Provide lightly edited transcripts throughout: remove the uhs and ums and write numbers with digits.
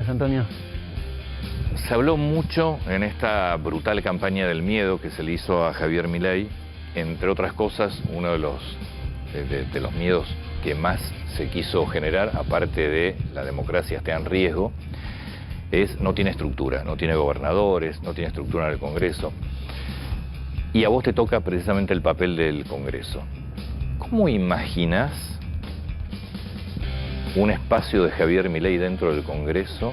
Antonio. Se habló mucho en esta brutal campaña del miedo que se le hizo a Javier Milei, entre otras cosas, uno de los miedos que más se quiso generar, aparte de la democracia está en riesgo, es no tiene estructura, no tiene gobernadores, no tiene estructura en el Congreso. Y a vos te toca precisamente el papel del Congreso. ¿Cómo imaginás un espacio de Javier Milei dentro del Congreso?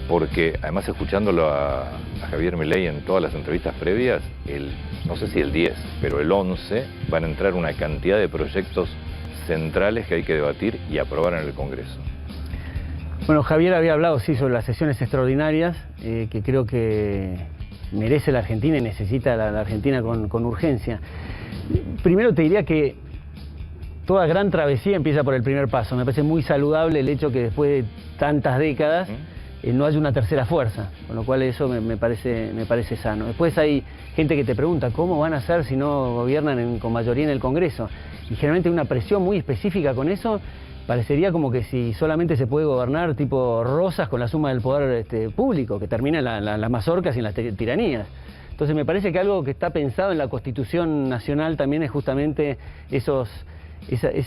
Porque además escuchándolo a Javier Milei en todas las entrevistas previas, no sé si el 10, pero el 11 van a entrar una cantidad de proyectos centrales que hay que debatir y aprobar en el Congreso. Bueno, Javier había hablado, sí, sobre las sesiones extraordinarias, que creo que merece la Argentina y necesita la Argentina con urgencia. Primero te diría que toda gran travesía empieza por el primer paso. Me parece muy saludable el hecho que después de tantas décadas no haya una tercera fuerza, con lo cual eso me parece sano. Después hay gente que te pregunta cómo van a hacer si no gobiernan con mayoría en el Congreso, y generalmente hay una presión muy específica con eso. Parecería como que si solamente se puede gobernar tipo Rosas con la suma del poder público, que termina en las mazorcas y en las tiranías. Entonces me parece que algo que está pensado en la Constitución Nacional también es justamente esos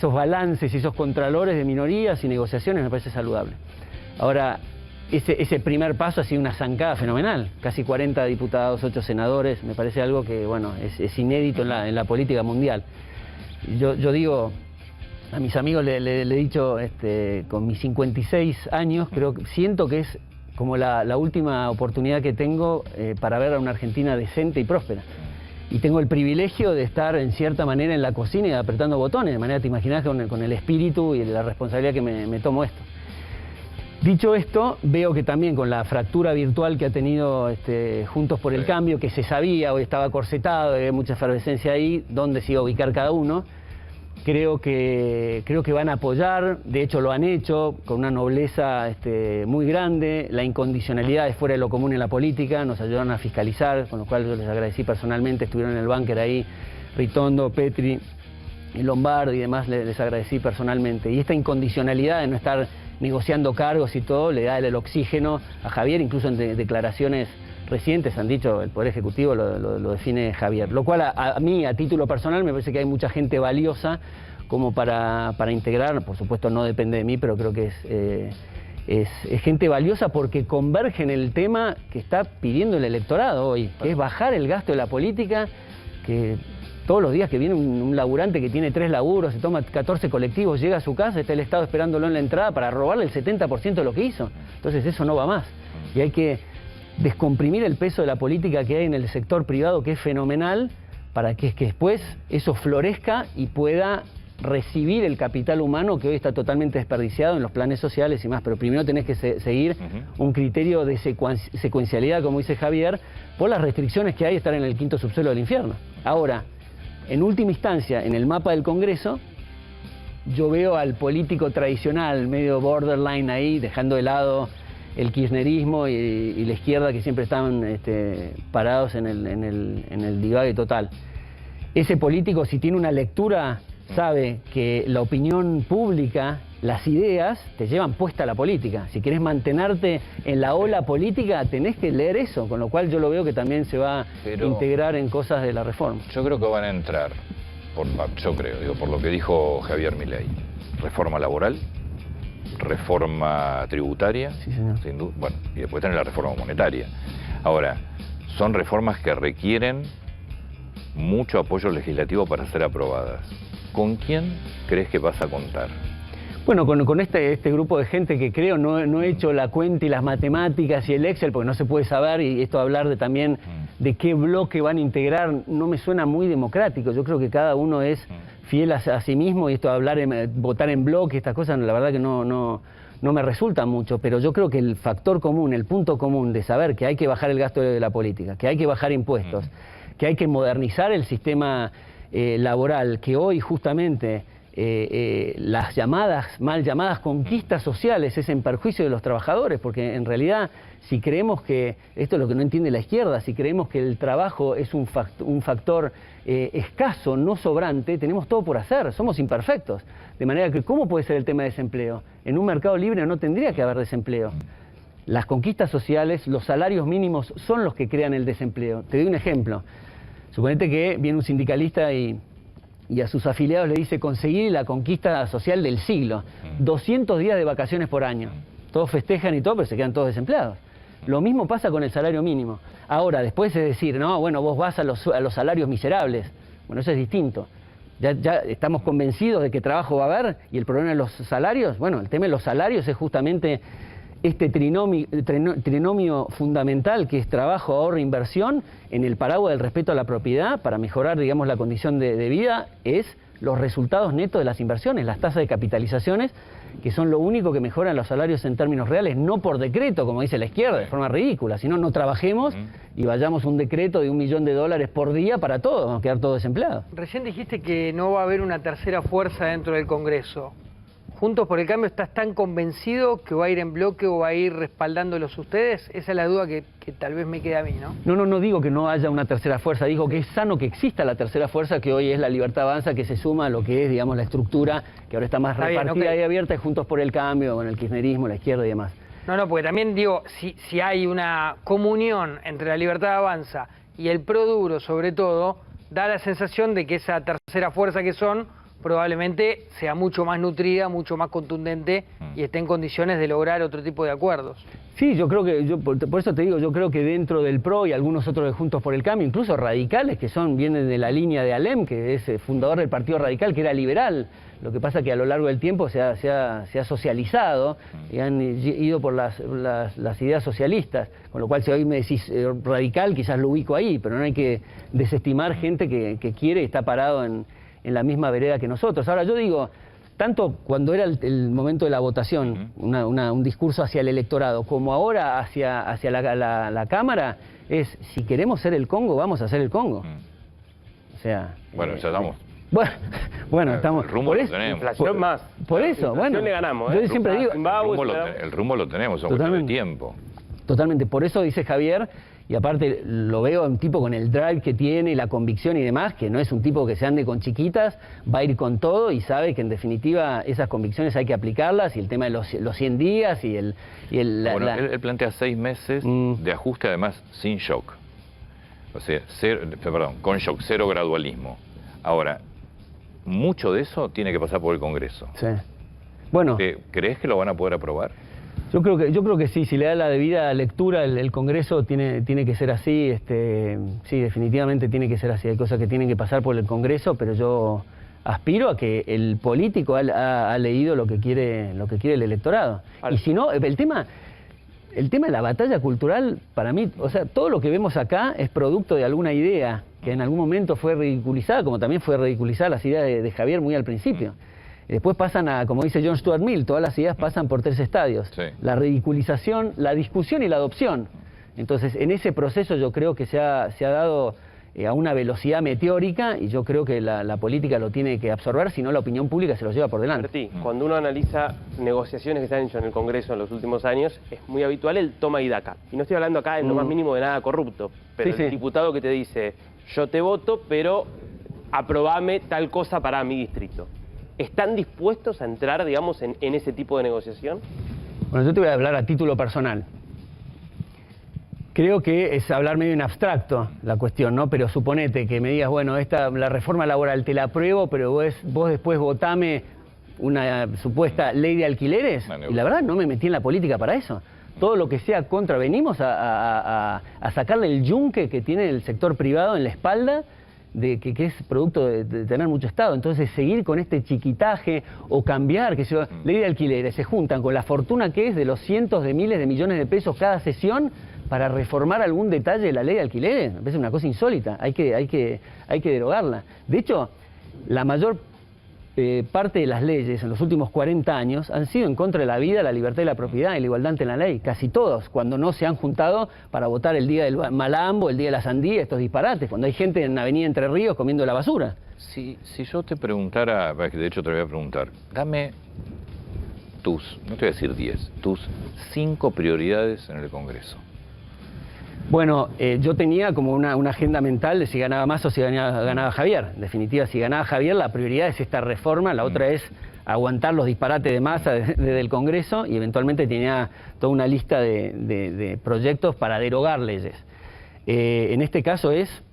balances y esos contralores de minorías y negociaciones. Me parece saludable. Ahora, ese primer paso ha sido una zancada fenomenal. Casi 40 diputados, 8 senadores. Me parece algo que, bueno, es inédito en la política mundial. Yo digo, a mis amigos le he dicho, con mis 56 años, siento que es como la última oportunidad que tengo para ver a una Argentina decente y próspera. Y tengo el privilegio de estar en cierta manera en la cocina y apretando botones, de manera, te imaginas, con el espíritu y la responsabilidad que me tomo esto. Dicho esto, veo que también con la fractura virtual que ha tenido Juntos por el Cambio, que se sabía, hoy estaba corsetado, había mucha efervescencia ahí, dónde se iba a ubicar cada uno, creo que van a apoyar, de hecho lo han hecho, con una nobleza muy grande. La incondicionalidad es fuera de lo común en la política, nos ayudaron a fiscalizar, con lo cual yo les agradecí personalmente, estuvieron en el búnker ahí, Ritondo, Petri, Lombardi y demás, les agradecí personalmente. Y esta incondicionalidad de no estar negociando cargos y todo, le da el oxígeno a Javier, incluso en declaraciones recientes han dicho, el Poder Ejecutivo lo define Javier. Lo cual a mí, a título personal, me parece que hay mucha gente valiosa como para integrar. Por supuesto no depende de mí, pero creo que es gente valiosa porque converge en el tema que está pidiendo el electorado hoy, que es bajar el gasto de la política, que todos los días que viene un laburante que tiene 3 laburos, se toma 14 colectivos, llega a su casa, está el Estado esperándolo en la entrada para robarle el 70% de lo que hizo. Entonces eso no va más. Y hay que descomprimir el peso de la política que hay en el sector privado, que es fenomenal, para que después eso florezca y pueda recibir el capital humano que hoy está totalmente desperdiciado en los planes sociales y más. Pero primero tenés que seguir un criterio de secuencialidad, como dice Javier, por las restricciones que hay estar en el 5º subsuelo del infierno. Ahora, en última instancia, en el mapa del Congreso, yo veo al político tradicional, medio borderline ahí, dejando de lado el kirchnerismo y la izquierda, que siempre estaban parados en el divague total. Ese político, si tiene una lectura, sabe que la opinión pública, las ideas, te llevan puesta a la política. Si querés mantenerte en la ola política, tenés que leer eso, con lo cual yo lo veo que también se va a integrar en cosas de la reforma. Yo creo que van a entrar, por lo que dijo Javier Milei, reforma laboral, reforma tributaria, sí, señor, sin duda, bueno, y después tener la reforma monetaria. Ahora, son reformas que requieren mucho apoyo legislativo para ser aprobadas. ¿Con quién crees que vas a contar? Bueno, con este grupo de gente que creo, no he hecho la cuenta y las matemáticas y el Excel, porque no se puede saber, y esto de hablar también de qué bloque van a integrar, no me suena muy democrático. Yo creo que cada uno es fiel a sí mismo, y esto de votar en bloque, estas cosas, la verdad que no me resulta mucho, pero yo creo que el factor común, el punto común de saber que hay que bajar el gasto de la política, que hay que bajar impuestos, que hay que modernizar el sistema laboral, que hoy justamente las mal llamadas conquistas sociales es en perjuicio de los trabajadores, porque en realidad, si creemos que, esto es lo que no entiende la izquierda, si creemos que el trabajo es un factor escaso, no sobrante, tenemos todo por hacer, somos imperfectos. De manera que, ¿cómo puede ser el tema de desempleo? En un mercado libre no tendría que haber desempleo. las conquistas sociales, los salarios mínimos son los que crean el desempleo. Te doy un ejemplo. Suponete que viene un sindicalista y a sus afiliados le dice conseguir la conquista social del siglo. 200 días de vacaciones por año. Todos festejan y todo, pero se quedan todos desempleados. Lo mismo pasa con el salario mínimo. Ahora, después es decir, no, bueno, vos vas a los salarios miserables. Bueno, eso es distinto. Ya estamos convencidos de que trabajo va a haber, y el problema de los salarios, bueno, el tema de los salarios es justamente este trinomio fundamental que es trabajo, ahorro, inversión, en el paraguas del respeto a la propiedad, para mejorar, digamos, la condición de vida, es los resultados netos de las inversiones, las tasas de capitalizaciones, que son lo único que mejoran los salarios en términos reales, no por decreto, como dice la izquierda, de forma ridícula, sino no trabajemos y vayamos a un decreto de $1 millón por día para todos, vamos a quedar todos desempleados. Recién dijiste que no va a haber una tercera fuerza dentro del Congreso. ¿Juntos por el Cambio estás tan convencido que va a ir en bloque o va a ir respaldándolos ustedes? Esa es la duda que tal vez me queda a mí, ¿no? No digo que no haya una tercera fuerza, digo que es sano que exista la tercera fuerza, que hoy es la Libertad Avanza, que se suma a lo que es, digamos, la estructura, que ahora está más repartida y abierta, y Juntos por el Cambio, con el kirchnerismo, la izquierda y demás. No, porque también digo, si hay una comunión entre la Libertad Avanza y el Pro Duro, sobre todo, da la sensación de que esa tercera fuerza que son probablemente sea mucho más nutrida, mucho más contundente y esté en condiciones de lograr otro tipo de acuerdos. Sí, yo creo que, por eso te digo, yo creo que dentro del PRO y algunos otros de Juntos por el Cambio, incluso radicales, que vienen de la línea de Alem, que es fundador del Partido Radical, que era liberal. Lo que pasa que a lo largo del tiempo se ha socializado y han ido por las ideas socialistas, con lo cual si hoy me decís radical, quizás lo ubico ahí, pero no hay que desestimar gente que quiere y está parado en la misma vereda que nosotros. Ahora yo digo, tanto cuando era el momento de la votación, un discurso hacia el electorado, como ahora hacia la Cámara, es si queremos ser el Congo, vamos a ser el Congo. O sea... Bueno, ya estamos. Bueno, estamos... El rumbo lo tenemos. Inflación más. Por eso, bueno. le ganamos, yo siempre digo... El rumbo lo tenemos, es cuestión de tiempo. Totalmente, por eso dice Javier, y aparte lo veo un tipo con el drive que tiene y la convicción y demás, que no es un tipo que se ande con chiquitas, va a ir con todo y sabe que en definitiva esas convicciones hay que aplicarlas, y el tema de los 100 días y él plantea 6 meses de ajuste, además sin shock. O sea, con shock, cero gradualismo. Ahora, mucho de eso tiene que pasar por el Congreso. Sí. Bueno. ¿Crees que lo van a poder aprobar? Yo creo que sí, si le da la debida lectura el Congreso tiene que ser así, sí, definitivamente tiene que ser así. Hay cosas que tienen que pasar por el Congreso, pero yo aspiro a que el político ha leído lo que quiere el electorado. Y si no, el tema de la batalla cultural, para mí, o sea, todo lo que vemos acá es producto de alguna idea que en algún momento fue ridiculizada, como también fue ridiculizada las ideas de Javier muy al principio. Después pasan a, como dice John Stuart Mill, todas las ideas pasan por 3 estadios. Sí. La ridiculización, la discusión y la adopción. Entonces, en ese proceso yo creo que se ha dado a una velocidad meteórica, y yo creo que la política lo tiene que absorber, si no la opinión pública se lo lleva por delante. Martí, cuando uno analiza negociaciones que se han hecho en el Congreso en los últimos años, es muy habitual el toma y daca. Y no estoy hablando acá en lo más mínimo de nada corrupto, pero el diputado que te dice, yo te voto, pero aprobame tal cosa para mi distrito. ¿Están dispuestos a entrar, digamos, en ese tipo de negociación? Bueno, yo te voy a hablar a título personal. Creo que es hablar medio en abstracto la cuestión, ¿no? Pero suponete que me digas, bueno, la reforma laboral te la apruebo, pero vos después votame una supuesta ley de alquileres. Y la verdad no me metí en la política para eso. Todo lo que sea contra, venimos a sacarle el yunque que tiene el sector privado en la espalda, que es producto de tener mucho Estado. Entonces seguir con este chiquitaje o cambiar, ley de alquileres, se juntan con la fortuna que es de los cientos de miles de millones de pesos cada sesión para reformar algún detalle de la ley de alquileres. Me parece una cosa insólita, hay que derogarla. De hecho, la mayor parte de las leyes en los últimos 40 años han sido en contra de la vida, la libertad y la propiedad y la igualdad ante la ley. Casi todos, cuando no se han juntado para votar el día del malambo, el día de la sandía, estos disparates, cuando hay gente en Avenida Entre Ríos comiendo la basura. Si yo te preguntara, de hecho te lo voy a preguntar, dame no te voy a decir 10, tus 5 prioridades en el Congreso. Bueno, yo tenía como una agenda mental de si ganaba más o si ganaba Javier. En definitiva, si ganaba Javier, la prioridad es esta reforma, la otra es aguantar los disparates de masa desde el Congreso y eventualmente tenía toda una lista de proyectos para derogar leyes. En este caso es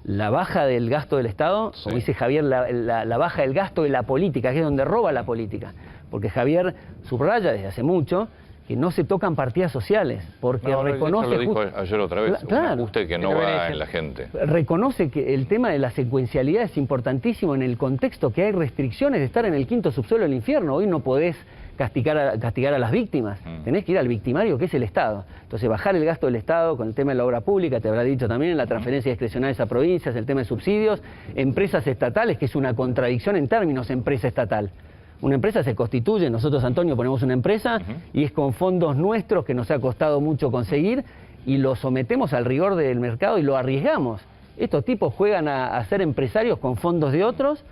la baja del gasto del Estado, como dice Javier, la baja del gasto de la política, que es donde roba la política. Porque Javier subraya desde hace mucho que no se tocan partidas sociales, porque reconoce... Eso lo dijo ayer otra vez, un ajuste que no va en la gente. Reconoce que el tema de la secuencialidad es importantísimo en el contexto que hay restricciones de estar en el quinto subsuelo del infierno. Hoy no podés castigar a las víctimas, tenés que ir al victimario, que es el Estado. Entonces, bajar el gasto del Estado con el tema de la obra pública, te habrá dicho también, la transferencia discrecional a provincias, el tema de subsidios, empresas estatales, que es una contradicción en términos empresa estatal. Una empresa se constituye, nosotros, Antonio, ponemos una empresa y es con fondos nuestros que nos ha costado mucho conseguir y lo sometemos al rigor del mercado y lo arriesgamos. Estos tipos juegan a ser empresarios con fondos de otros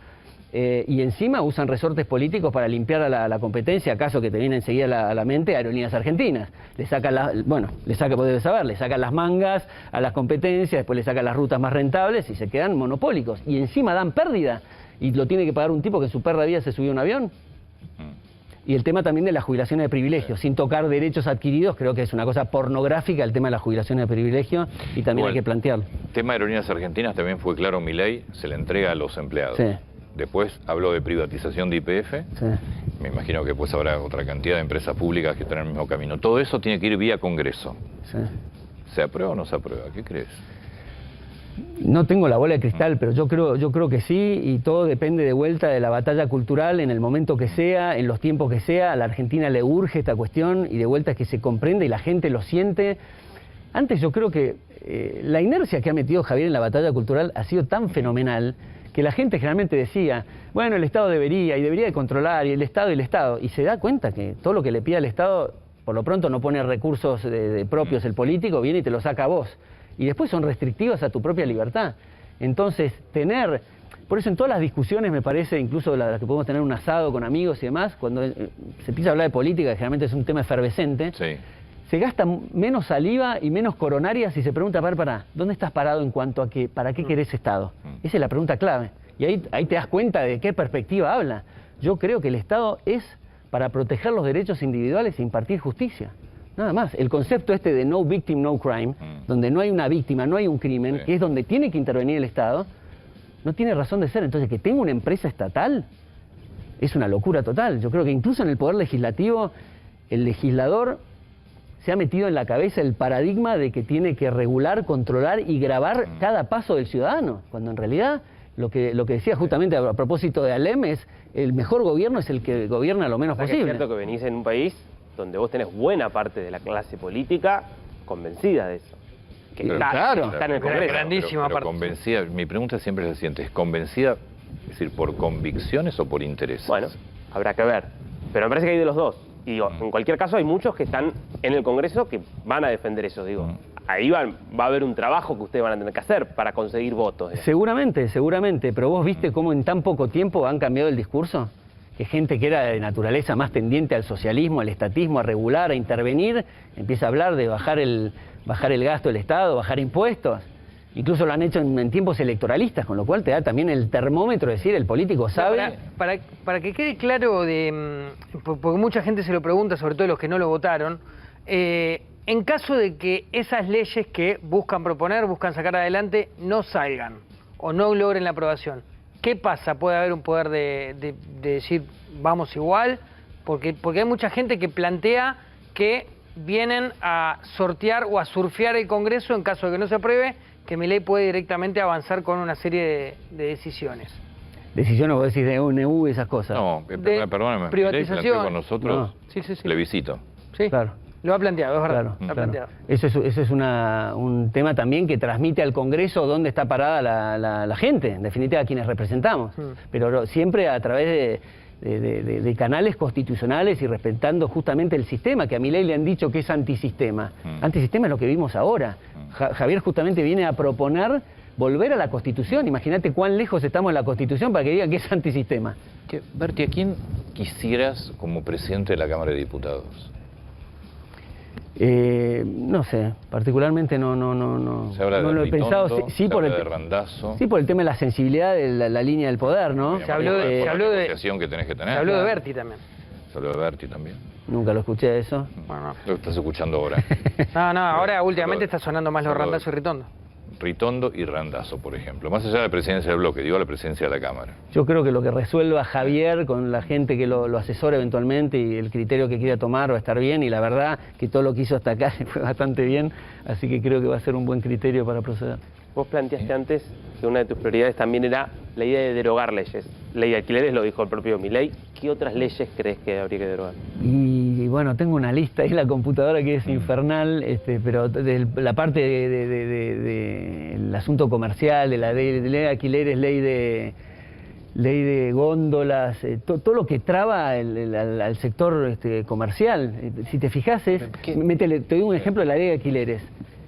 y encima usan resortes políticos para limpiar a la competencia, acaso que te viene enseguida a la mente Aerolíneas Argentinas. Le sacan vos debes saber, le sacan las mangas a las competencias, después le sacan las rutas más rentables y se quedan monopólicos. Y encima dan pérdida. Y lo tiene que pagar un tipo que en su perra vida se subió a un avión. Y el tema también de las jubilaciones de privilegio, sin tocar derechos adquiridos, creo que es una cosa pornográfica el tema de las jubilaciones de privilegio y también hay que plantearlo. El tema de Aerolíneas Argentinas también fue claro, Milei se le entrega a los empleados. Sí. Después habló de privatización de YPF. Sí. Me imagino que pues habrá otra cantidad de empresas públicas que están en el mismo camino. Todo eso tiene que ir vía Congreso. Sí. ¿Se aprueba o no se aprueba? ¿Qué crees? No tengo la bola de cristal, pero yo creo que sí, y todo depende de vuelta de la batalla cultural en el momento que sea, en los tiempos que sea. A la Argentina le urge esta cuestión y de vuelta es que se comprenda y la gente lo siente. Antes yo creo que la inercia que ha metido Javier en la batalla cultural ha sido tan fenomenal que la gente generalmente decía, bueno, el Estado debería de controlar, y el Estado, y se da cuenta que todo lo que le pide al Estado, por lo pronto no pone recursos propios el político, viene y te lo saca a vos. Y después son restrictivas a tu propia libertad. Entonces, por eso en todas las discusiones me parece, incluso las que podemos tener un asado con amigos y demás, cuando se empieza a hablar de política, que generalmente es un tema efervescente, se gasta menos saliva y menos coronarias y se pregunta, ¿dónde estás parado en cuanto a para qué querés Estado? Esa es la pregunta clave. Y ahí te das cuenta de qué perspectiva habla. Yo creo que el Estado es para proteger los derechos individuales e impartir justicia. Nada más. El concepto de no victim, no crime, donde no hay una víctima, no hay un crimen, que es donde tiene que intervenir el Estado, no tiene razón de ser. Entonces, que tenga una empresa estatal es una locura total. Yo creo que incluso en el Poder Legislativo, el legislador se ha metido en la cabeza el paradigma de que tiene que regular, controlar y grabar cada paso del ciudadano, cuando en realidad lo que decía justamente a propósito de Alem es el mejor gobierno es el que gobierna lo menos posible. Es cierto que venís en un país donde vos tenés buena parte de la clase política convencida de eso. Que está en el Congreso. Grandísima parte. Convencida, mi pregunta siempre es la siguiente, ¿es convencida, es decir, por convicciones o por intereses? Bueno, habrá que ver. Pero me parece que hay de los dos. Y digo, en cualquier caso hay muchos que están en el Congreso que van a defender eso. Digo, ahí va a haber un trabajo que ustedes van a tener que hacer para conseguir votos. Seguramente. Pero vos viste cómo en tan poco tiempo han cambiado el discurso. Que gente que era de naturaleza más tendiente al socialismo, al estatismo, a regular, a intervenir, empieza a hablar de bajar el gasto del Estado, bajar impuestos. Incluso lo han hecho en tiempos electoralistas, con lo cual te da también el termómetro, es decir, el político sabe... Para que quede claro, porque mucha gente se lo pregunta, sobre todo los que no lo votaron, en caso de que esas leyes que buscan sacar adelante, no salgan o no logren la aprobación, ¿qué pasa? ¿Puede haber un poder de decir vamos igual? Porque hay mucha gente que plantea que vienen a sortear o a surfear el Congreso en caso de que no se apruebe, que Milei puede directamente avanzar con una serie de decisiones. ¿Decisiones vos decís de UNU y esas cosas? No, perdóname. Privatización. Con nosotros, Sí. plebiscito. Sí, claro. Lo ha planteado, es verdad. Claro. Planteado. Eso es un tema también que transmite al Congreso dónde está parada la gente, en definitiva a quienes representamos. Pero siempre a través de canales constitucionales y respetando justamente el sistema, que a Milei le han dicho que es antisistema. Antisistema es lo que vimos ahora. Javier justamente viene a proponer volver a la Constitución. Imagínate cuán lejos estamos de la Constitución para que digan que es antisistema. Berti, ¿a quién quisieras como presidente de la Cámara de Diputados? No sé, particularmente no. Se habla no de lo he pensado. se habla de Randazzo. Sí, por el tema de la sensibilidad de la línea del poder, ¿no? Se habló de la negociación que tenés que tener. Se habló de Berti también. Se habló de Berti también. Nunca lo escuché eso. Bueno. Lo estás escuchando ahora. No, ahora últimamente está sonando más los Randazzo y Ritondo. Ritondo y Randazzo, por ejemplo. Más allá de la presidencia del bloque, digo la presidencia de la Cámara. Yo creo que lo que resuelva Javier con la gente que lo asesora eventualmente y el criterio que quiera tomar va a estar bien, y la verdad que todo lo que hizo hasta acá fue bastante bien, así que creo que va a ser un buen criterio para proceder. Vos planteaste antes que una de tus prioridades también era la idea de derogar leyes. Ley de alquileres lo dijo el propio Milei. ¿Qué otras leyes crees que habría que derogar? Y bueno, tengo una lista ahí en la computadora que es infernal, pero de la parte del asunto comercial, de la ley de alquileres, ley de góndolas, todo lo que traba al sector comercial. Si te fijas, te doy un ejemplo de la ley de alquileres,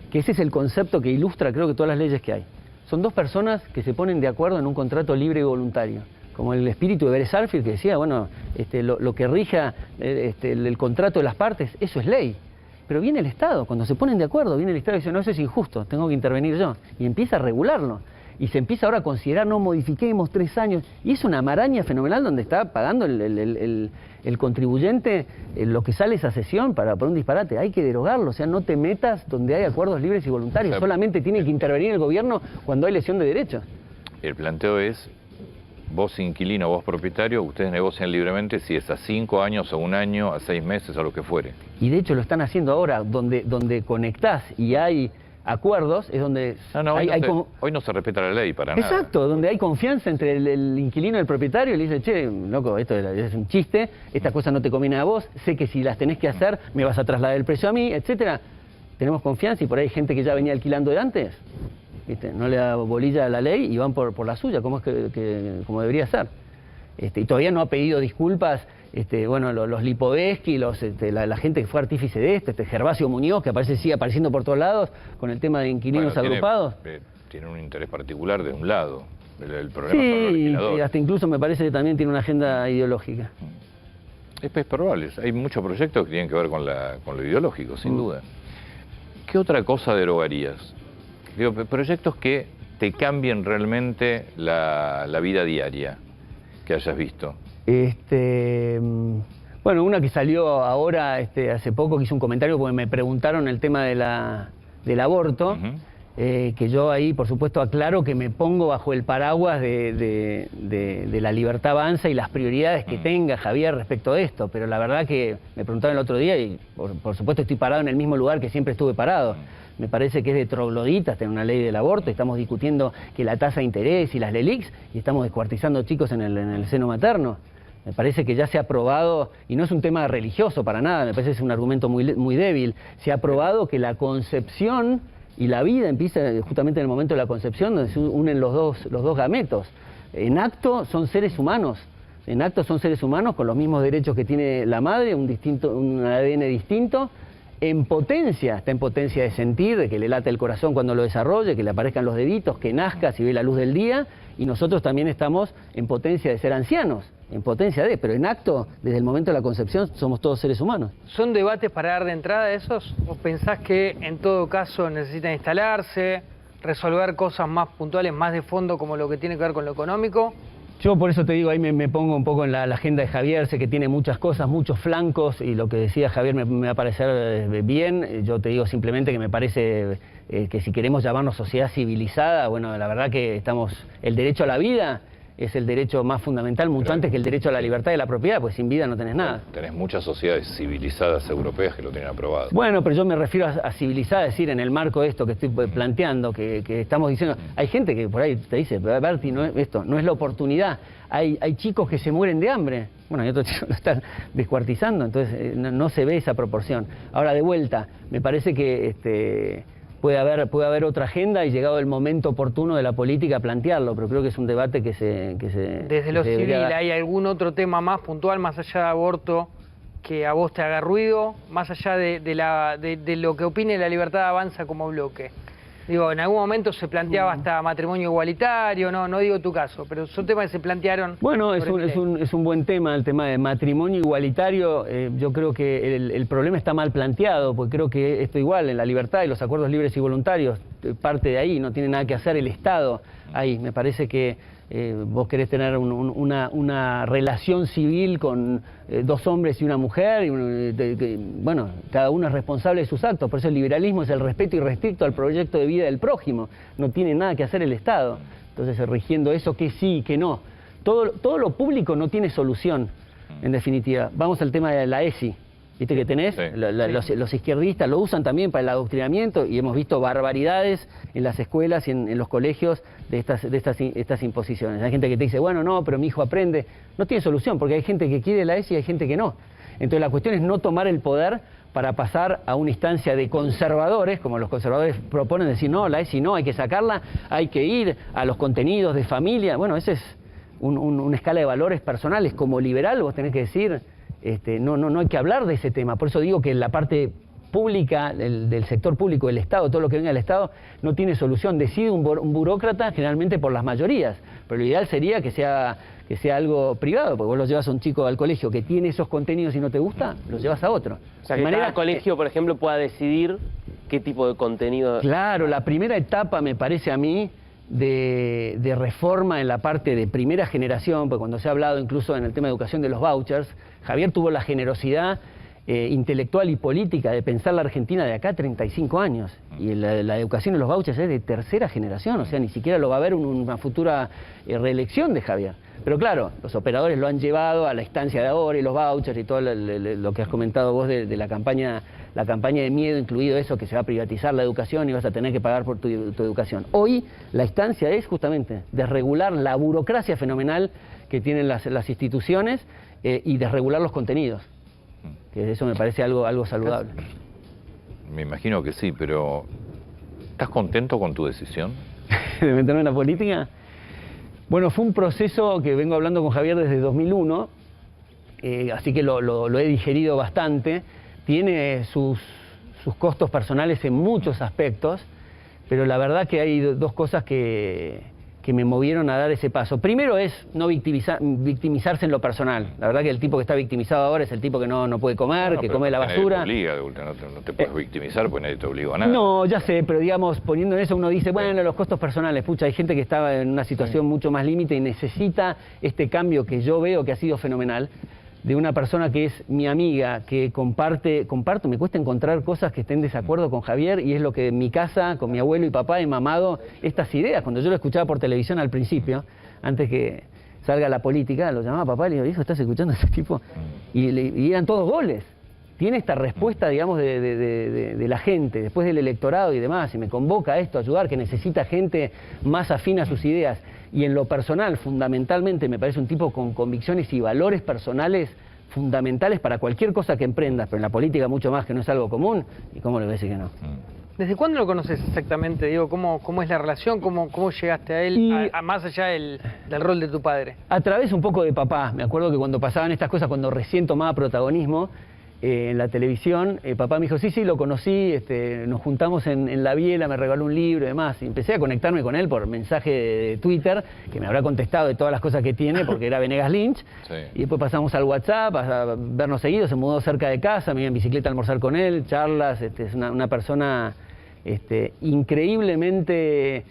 que ese es el concepto que ilustra creo que todas las leyes que hay. Son dos personas que se ponen de acuerdo en un contrato libre y voluntario, como el espíritu de Beres Arfield, que decía, bueno, lo que rija el contrato de las partes, eso es ley. Pero viene el Estado, cuando se ponen de acuerdo, viene el Estado y dice, no, eso es injusto, tengo que intervenir yo, y empieza a regularlo. Y se empieza ahora a considerar, no modifiquemos 3 años, y es una maraña fenomenal donde está pagando el contribuyente lo que sale esa sesión por un disparate. Hay que derogarlo, o sea, no te metas donde hay acuerdos libres y voluntarios, solamente tiene que intervenir el gobierno cuando hay lesión de derechos. El planteo es, vos inquilino, vos propietario, ustedes negocian libremente si es a 5 años, a 1 año, a 6 meses, a lo que fuere. Y de hecho lo están haciendo ahora, donde conectás y hay acuerdos, es donde hoy no se respeta la ley para nada. Exacto, donde hay confianza entre el inquilino y el propietario, y le dice, che, loco, esto es un chiste, estas cosas no te convienen a vos, sé que si las tenés que hacer me vas a trasladar el precio a mí, etcétera. Tenemos confianza, y por ahí hay gente que ya venía alquilando de antes, ¿viste? No le da bolilla a la ley y van por la suya, como como debería ser. Y todavía no ha pedido disculpas, bueno, los Lipovetsky, la gente que fue artífice de esto, Gervasio Muñoz, que sigue apareciendo por todos lados con el tema de inquilinos agrupados. Tiene un interés particular de un lado, el problema son los Sí, alquiladores. y hasta incluso me parece que también tiene una agenda ideológica. Es probable, hay muchos proyectos que tienen que ver con lo ideológico, sin duda. ¿Qué otra cosa derogarías? Digo, proyectos que te cambien realmente la vida diaria, que hayas visto. Bueno, una que salió ahora, hace poco, que hice un comentario porque me preguntaron el tema del aborto, que yo ahí, por supuesto, aclaro que me pongo bajo el paraguas de la Libertad Avanza y las prioridades que tenga Javier respecto de esto, pero la verdad que me preguntaron el otro día y, por supuesto, estoy parado en el mismo lugar que siempre estuve parado. Me parece que es de trogloditas tener una ley del aborto. Estamos discutiendo que la tasa de interés y las LELIQs, y estamos descuartizando chicos en el seno materno. Me parece que ya se ha probado, y no es un tema religioso para nada, me parece que es un argumento muy débil, se ha probado que la concepción y la vida empieza justamente en el momento de la concepción, donde se unen los dos gametos. En acto son seres humanos. En acto son seres humanos con los mismos derechos que tiene la madre, un ADN distinto. En potencia, está en potencia de sentir, de que le late el corazón cuando lo desarrolle, que le aparezcan los deditos, que nazca si ve la luz del día, y nosotros también estamos en potencia de ser ancianos, en potencia pero en acto, desde el momento de la concepción, somos todos seres humanos. ¿Son debates para dar de entrada a esos? ¿O pensás que en todo caso necesitan instalarse, resolver cosas más puntuales, más de fondo, como lo que tiene que ver con lo económico? Yo por eso te digo, ahí me pongo un poco en la agenda de Javier, sé que tiene muchas cosas, muchos flancos, y lo que decía Javier me va a parecer bien. Yo te digo simplemente que me parece que si queremos llamarnos sociedad civilizada, bueno, la verdad que el derecho a la vida es el derecho más fundamental, mucho antes que el derecho a la libertad y la propiedad, pues sin vida no tenés nada. Tenés muchas sociedades civilizadas europeas que lo tienen aprobado. Bueno, pero yo me refiero a civilizada, es decir, en el marco de esto que estoy planteando, que estamos diciendo, hay gente que por ahí te dice, Berti, esto no es la oportunidad, hay chicos que se mueren de hambre, bueno, y otros chicos lo están descuartizando, entonces no se ve esa proporción. Ahora, de vuelta, me parece que puede haber otra agenda y llegado el momento oportuno de la política plantearlo, pero creo que es un debate que se Desde lo civil, ¿hay algún otro tema más puntual, más allá de aborto, que a vos te haga ruido, más allá de lo que opine la Libertad Avanza como bloque? Digo, en algún momento se planteaba hasta matrimonio igualitario, no digo tu caso, pero son temas que se plantearon. Bueno, es un buen tema el tema de matrimonio igualitario. Yo creo que el problema está mal planteado, porque creo que esto igual, en la libertad y los acuerdos libres y voluntarios, parte de ahí, no tiene nada que hacer el Estado ahí. Me parece que vos querés tener una relación civil con dos hombres y una mujer, y bueno, cada uno es responsable de sus actos. Por eso el liberalismo es el respeto irrestricto al proyecto de vida del prójimo. No tiene nada que hacer el Estado. Entonces, rigiendo eso, que sí y que no. Todo lo público no tiene solución, en definitiva. Vamos al tema de la ESI. ¿Viste que tenés? Sí. Los izquierdistas lo usan también para el adoctrinamiento, y hemos visto barbaridades en las escuelas y en los colegios de estas imposiciones. Hay gente que te dice, bueno, no, pero mi hijo aprende. No tiene solución, porque hay gente que quiere la ESI y hay gente que no. Entonces la cuestión es no tomar el poder para pasar a una instancia de conservadores, como los conservadores proponen, decir, no, la ESI no, hay que sacarla, hay que ir a los contenidos de familia. Bueno, ese es una escala de valores personales. Como liberal vos tenés que decir... No hay que hablar de ese tema. Por eso digo que la parte pública, del sector público, del Estado, todo lo que venga del Estado, no tiene solución. Decide un burócrata generalmente por las mayorías, pero lo ideal sería que sea algo privado, porque vos lo llevas a un chico al colegio que tiene esos contenidos y no te gusta, lo llevas a otro. O sea, que cada colegio, por ejemplo, pueda decidir qué tipo de contenido... Claro, la primera etapa, me parece a mí, de reforma en la parte de primera generación, porque cuando se ha hablado incluso en el tema de educación de los vouchers, Javier tuvo la generosidad intelectual y política de pensar la Argentina de acá a 35 años. Y la educación de los vouchers es de tercera generación, o sea, ni siquiera lo va a haber una futura reelección de Javier. Pero claro, los operadores lo han llevado a la instancia de ahora y los vouchers y todo lo que has comentado vos de la campaña de miedo, incluido eso, que se va a privatizar la educación y vas a tener que pagar por tu educación. Hoy la instancia es justamente desregular la burocracia fenomenal que tienen las instituciones y desregular los contenidos. Que eso me parece algo saludable. Me imagino que sí, pero ¿estás contento con tu decisión? ¿De meterme en la política? Bueno, fue un proceso que vengo hablando con Javier desde 2001, así que lo he digerido bastante. Tiene sus costos personales en muchos aspectos, pero la verdad que hay dos cosas que me movieron a dar ese paso. Primero es no victimizarse en lo personal. La verdad que el tipo que está victimizado ahora es el tipo que no puede comer, que come la basura. Nadie te obliga, no te puedes victimizar porque nadie te obliga a nada. No, ya sé, pero digamos, poniendo en eso uno dice, bueno, los costos personales, pucha, hay gente que estaba en una situación mucho más límite y necesita este cambio que yo veo que ha sido fenomenal, de una persona que es mi amiga, que comparto, me cuesta encontrar cosas que estén en desacuerdo con Javier, y es lo que en mi casa, con mi abuelo y papá, he mamado estas ideas. Cuando yo lo escuchaba por televisión al principio, antes que salga la política, lo llamaba papá y le digo, hijo, ¿estás escuchando a ese tipo? Y eran todos goles. Tiene esta respuesta, digamos, de la gente, después del electorado y demás, y me convoca a esto, a ayudar, que necesita gente más afín a sus ideas. Y en lo personal, fundamentalmente, me parece un tipo con convicciones y valores personales fundamentales para cualquier cosa que emprendas, pero en la política mucho más, que no es algo común. ¿Y cómo le voy a decir que no? ¿Desde cuándo lo conoces exactamente? Digo, ¿cómo es la relación? ¿Cómo llegaste a él, más allá del rol de tu padre? A través un poco de papá. Me acuerdo que cuando pasaban estas cosas, cuando recién tomaba protagonismo en la televisión, papá me dijo, sí, lo conocí, nos juntamos en La Biela, me regaló un libro y demás. Y empecé a conectarme con él por mensaje de Twitter, que me habrá contestado de todas las cosas que tiene, porque era Venegas Lynch. Sí. Y después pasamos al WhatsApp, a vernos seguidos, se mudó cerca de casa, me iba en bicicleta a almorzar con él, charlas. Es una persona increíblemente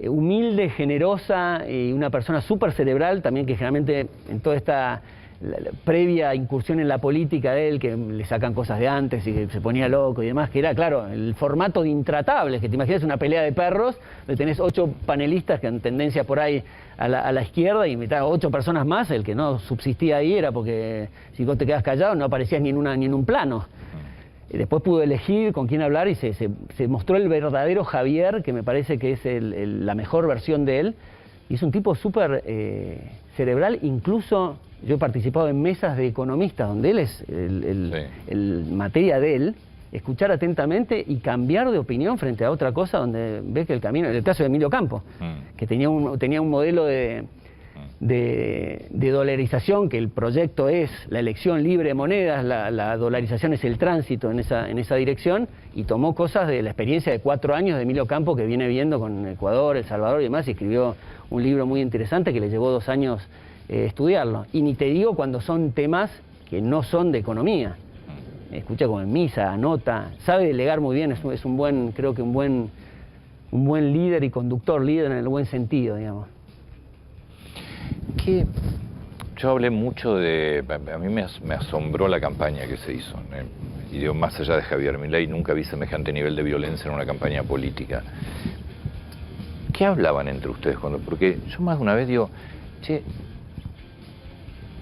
humilde, generosa, y una persona súper cerebral también, que generalmente en toda esta... La previa incursión en la política de él, que le sacan cosas de antes y que se ponía loco y demás, que era, claro, el formato de Intratables, que te imaginas una pelea de perros, donde tenés 8 panelistas que han tendencia por ahí a la izquierda y mitad 8 personas más. El que no subsistía ahí era porque si vos te quedas callado no aparecías ni en un plano. Y después pudo elegir con quién hablar y se mostró el verdadero Javier, que me parece que es la mejor versión de él. Y es un tipo súper cerebral. Incluso yo he participado en mesas de economistas donde él es el materia de él, escuchar atentamente y cambiar de opinión frente a otra cosa donde ves que el camino, el caso de Emilio Campos, que tenía un modelo de de dolarización, que el proyecto es la elección libre de monedas, la dolarización es el tránsito en esa dirección, y tomó cosas de la experiencia de 4 años de Emilio Campo, que viene viendo con Ecuador, El Salvador y demás, y escribió un libro muy interesante que le llevó 2 años estudiarlo. Y ni te digo cuando son temas que no son de economía. Escucha como en misa, anota, sabe delegar muy bien, es un buen, creo que un buen líder y conductor, líder en el buen sentido, digamos. Que yo hablé mucho de... A mí me asombró la campaña que se hizo. Y digo, más allá de Javier Milei, nunca vi semejante nivel de violencia en una campaña política. ¿Qué hablaban entre ustedes cuando...? Porque yo más de una vez digo, che,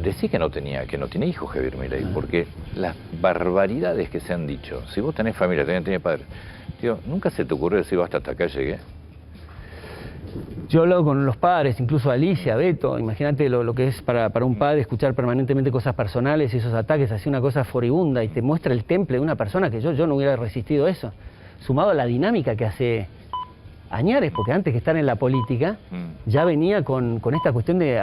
decí que no tiene hijos Javier Milei, porque las barbaridades que se han dicho, si vos tenés familia, tenés padres, digo, ¿nunca se te ocurrió decir, hasta acá llegué? Yo he hablado con los padres, incluso Alicia, Beto, imagínate lo que es para un padre escuchar permanentemente cosas personales y esos ataques, así una cosa furibunda, y te muestra el temple de una persona que yo no hubiera resistido eso, sumado a la dinámica que hace Añares, porque antes que estar en la política, ya venía con esta cuestión de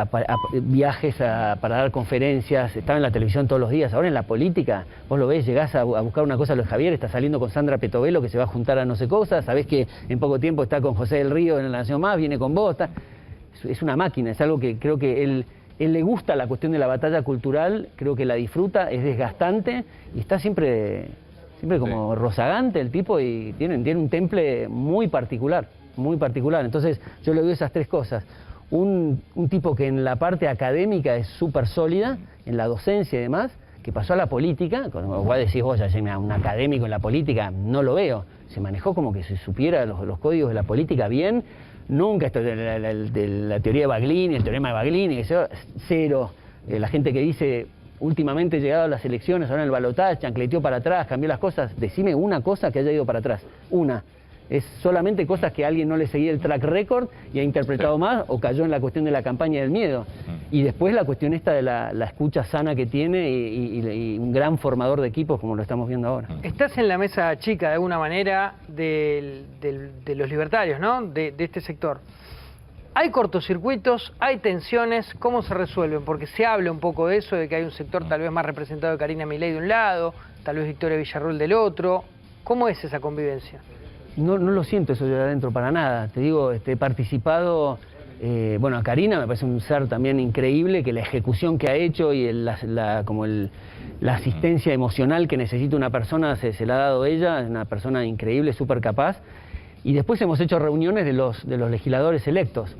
viajes para dar conferencias, estaba en la televisión todos los días. Ahora en la política, vos lo ves, llegás a buscar una cosa a lo de Javier, está saliendo con Sandra Petovelo, que se va a juntar a no sé cosas, sabés que en poco tiempo está con José del Río en La Nación Más, viene con vos, es una máquina, es algo que creo que él le gusta la cuestión de la batalla cultural, creo que la disfruta, es desgastante y está siempre como rozagante el tipo, y tiene un temple muy particular. Entonces yo le doy esas 3 cosas. Un tipo que en la parte académica es súper sólida, en la docencia y demás, que pasó a la política, como vos decís vos, ya un académico en la política, no lo veo. Se manejó como que se supiera los códigos de la política bien. Nunca esto de la teoría de Baglini, el teorema de Baglini, cero. La gente que dice, últimamente llegado a las elecciones, ahora en el balotaje, chancleteó para atrás, cambió las cosas. Decime una cosa que haya ido para atrás, una. Es solamente cosas que a alguien no le seguía el track record y ha interpretado más, o cayó en la cuestión de la campaña del miedo. Y después la cuestión esta de la escucha sana que tiene y un gran formador de equipos, como lo estamos viendo ahora. Estás en la mesa chica, de alguna manera, de los libertarios, ¿no? De este sector. ¿Hay cortocircuitos? ¿Hay tensiones? ¿Cómo se resuelven? Porque se habla un poco de eso, de que hay un sector tal vez más representado de Karina Milei de un lado, tal vez Victoria Villarruel del otro. ¿Cómo es esa convivencia? No lo siento eso de adentro para nada. Te digo, he participado, a Karina me parece un ser también increíble, que la ejecución que ha hecho y la asistencia emocional que necesita una persona se la ha dado ella, es una persona increíble, súper capaz. Y después hemos hecho reuniones de los legisladores electos.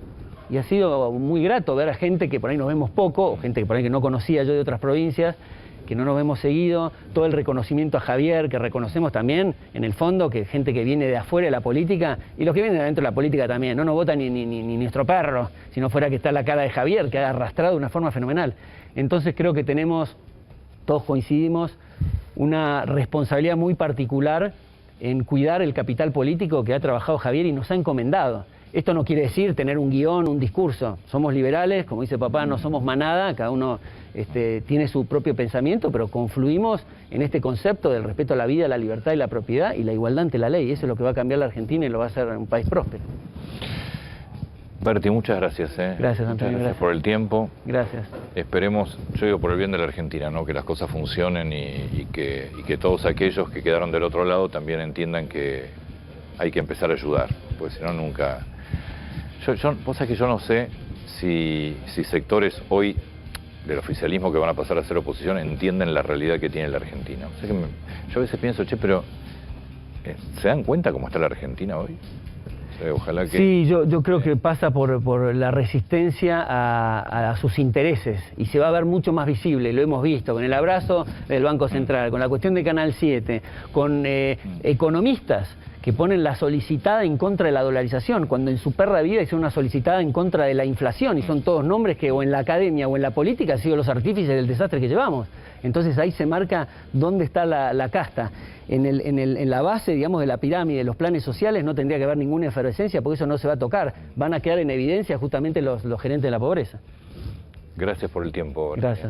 Y ha sido muy grato ver a gente que por ahí nos vemos poco, o gente que por ahí que no conocía yo de otras provincias, que no nos vemos seguido, todo el reconocimiento a Javier, que reconocemos también, en el fondo, que gente que viene de afuera de la política, y los que vienen de adentro de la política también, no nos vota ni nuestro perro, si no fuera que está la cara de Javier, que ha arrastrado de una forma fenomenal. Entonces creo que todos coincidimos, una responsabilidad muy particular en cuidar el capital político que ha trabajado Javier y nos ha encomendado. Esto no quiere decir tener un guión, un discurso. Somos liberales, como dice papá, no somos manada, cada uno tiene su propio pensamiento, pero confluimos en este concepto del respeto a la vida, la libertad y la propiedad y la igualdad ante la ley. Eso es lo que va a cambiar la Argentina y lo va a hacer un país próspero. Berti, muchas gracias. Gracias, Antonio. Gracias por el tiempo. Gracias. Esperemos, yo digo, por el bien de la Argentina, ¿no? Que las cosas funcionen y que todos aquellos que quedaron del otro lado también entiendan que hay que empezar a ayudar, porque si no nunca... Vos sabés que yo no sé si sectores hoy del oficialismo que van a pasar a ser oposición entienden la realidad que tiene la Argentina. O sea que yo a veces pienso, pero ¿se dan cuenta cómo está la Argentina hoy? Ojalá que... Sí, yo creo que pasa por la resistencia a sus intereses y se va a ver mucho más visible, lo hemos visto con el abrazo del Banco Central, con la cuestión de Canal 7, con economistas que ponen la solicitada en contra de la dolarización, cuando en su perra vida hicieron una solicitada en contra de la inflación, y son todos nombres que o en la academia o en la política han sido los artífices del desastre que llevamos. Entonces ahí se marca dónde está la casta. En la base, digamos, de la pirámide, de los planes sociales, no tendría que haber ninguna efervescencia, porque eso no se va a tocar. Van a quedar en evidencia justamente los gerentes de la pobreza. Gracias por el tiempo. Gracias.